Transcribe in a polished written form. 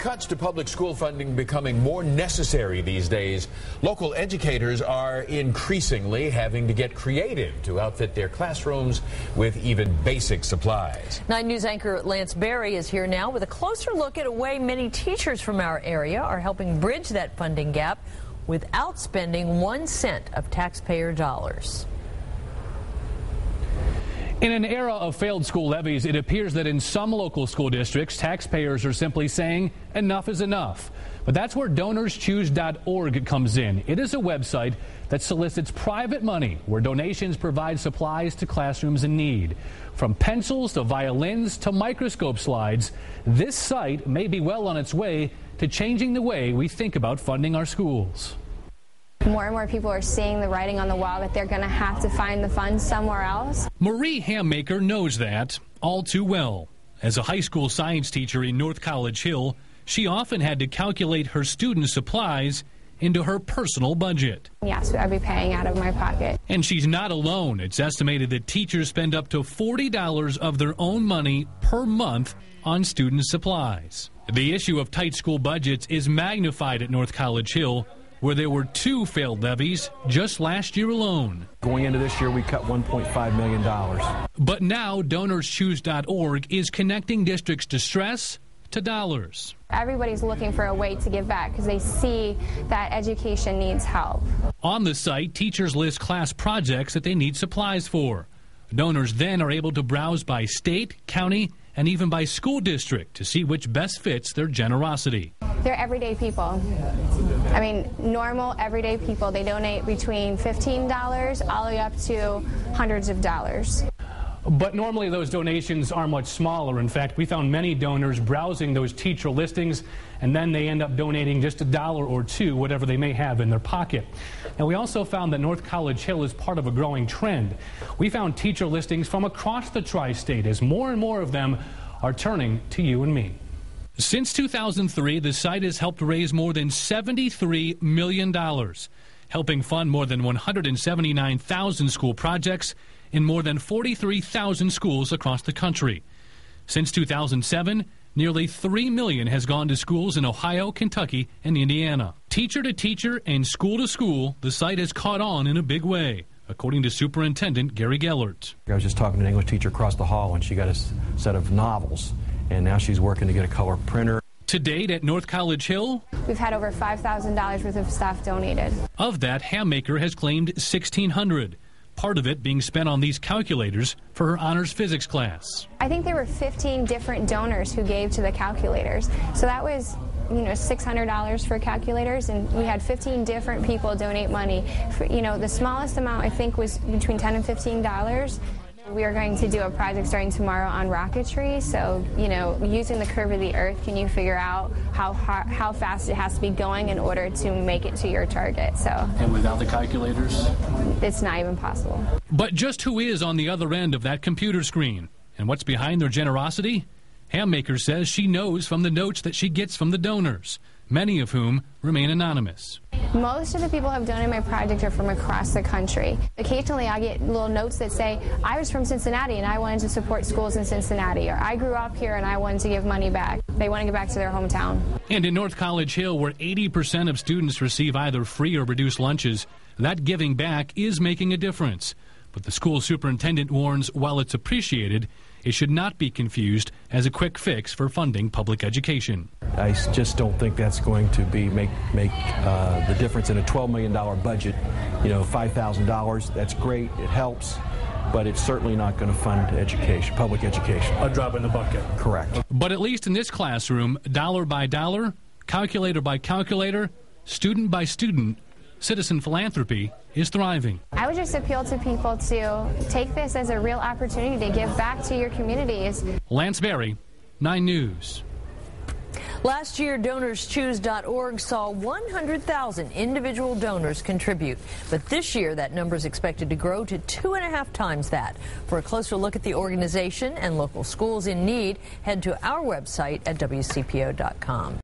cuts to public school funding becoming more necessary these days, local educators are increasingly having to get creative to outfit their classrooms with even basic supplies. 9 News anchor Lance Berry is here now with a closer look at a way many teachers from our area are helping bridge that funding gap without spending 1 cent of taxpayer dollars. In an era of failed school levies, it appears that in some local school districts, taxpayers are simply saying enough is enough. But that's where DonorsChoose.org comes in. It is a website that solicits private money where donations provide supplies to classrooms in need. From pencils to violins to microscope slides, this site may be well on its way to changing the way we think about funding our schools. More and more people are seeing the writing on the wall that they're going to have to find the funds somewhere else. Marie Hammaker knows that all too well. As a high school science teacher in North College Hill, she often had to calculate her student supplies into her personal budget. Yes, I'd be paying out of my pocket. And she's not alone. It's estimated that teachers spend up to $40 of their own money per month on student supplies. The issue of tight school budgets is magnified at North College Hill, where there were 2 failed levies just last year alone. Going into this year, we cut $1.5 million. But now DonorsChoose.org is connecting districts' distress to dollars. Everybody's looking for a way to give back because they see that education needs help. On the site, teachers list class projects that they need supplies for. Donors then are able to browse by state, county, and even by school district to see which best fits their generosity. They're everyday people. I mean, normal, everyday people. They donate between $15 all the way up to hundreds of dollars. But normally those donations are much smaller. In fact, we found many donors browsing those teacher listings, and then they end up donating just $1 or $2, whatever they may have in their pocket. And we also found that North College Hill is part of a growing trend. We found teacher listings from across the tri-state as more and more of them are turning to you and me. Since 2003, the site has helped raise more than $73 million, helping fund more than 179,000 school projects in more than 43,000 schools across the country. Since 2007, nearly $3 million has gone to schools in Ohio, Kentucky, and Indiana. Teacher to teacher and school to school, the site has caught on in a big way, according to Superintendent Gary Gellert. I was just talking to an English teacher across the hall, and she got a set of novels, and now she's working to get a color printer. To date at North College Hill, we've had over $5,000 worth of stuff donated. Of that, Hammaker has claimed $1,600. Part of it being spent on these calculators for her honors physics class. I think there were 15 different donors who gave to the calculators. So that was, $600 for calculators, and we had 15 different people donate money. For, the smallest amount I think was between $10 and $15. We are going to do a project starting tomorrow on rocketry. So, using the curve of the Earth, can you figure out how fast it has to be going in order to make it to your target? And without the calculators? It's not even possible. But just who is on the other end of that computer screen? And what's behind their generosity? Hammaker says she knows from the notes that she gets from the donors, many of whom remain anonymous. Most of the people who have donated my project are from across the country. Occasionally I get little notes that say, I was from Cincinnati and I wanted to support schools in Cincinnati, or I grew up here and I wanted to give money back. They want to get back to their hometown. And in North College Hill, where 80% of students receive either free or reduced lunches, that giving back is making a difference. But the school superintendent warns while it's appreciated, it should not be confused as a quick fix for funding public education. I just don't think that's going to make the difference in a $12 million budget. $5,000, that's great, it helps, but it's certainly not going to fund education, public education. A drop in the bucket. Correct. But at least in this classroom, dollar by dollar, calculator by calculator, student by student, citizen philanthropy is thriving. I would just appeal to people to take this as a real opportunity to give back to your communities. Lance Berry, 9 News. Last year, DonorsChoose.org saw 100,000 individual donors contribute. But this year, that number is expected to grow to 2.5 times that. For a closer look at the organization and local schools in need, head to our website at WCPO.com.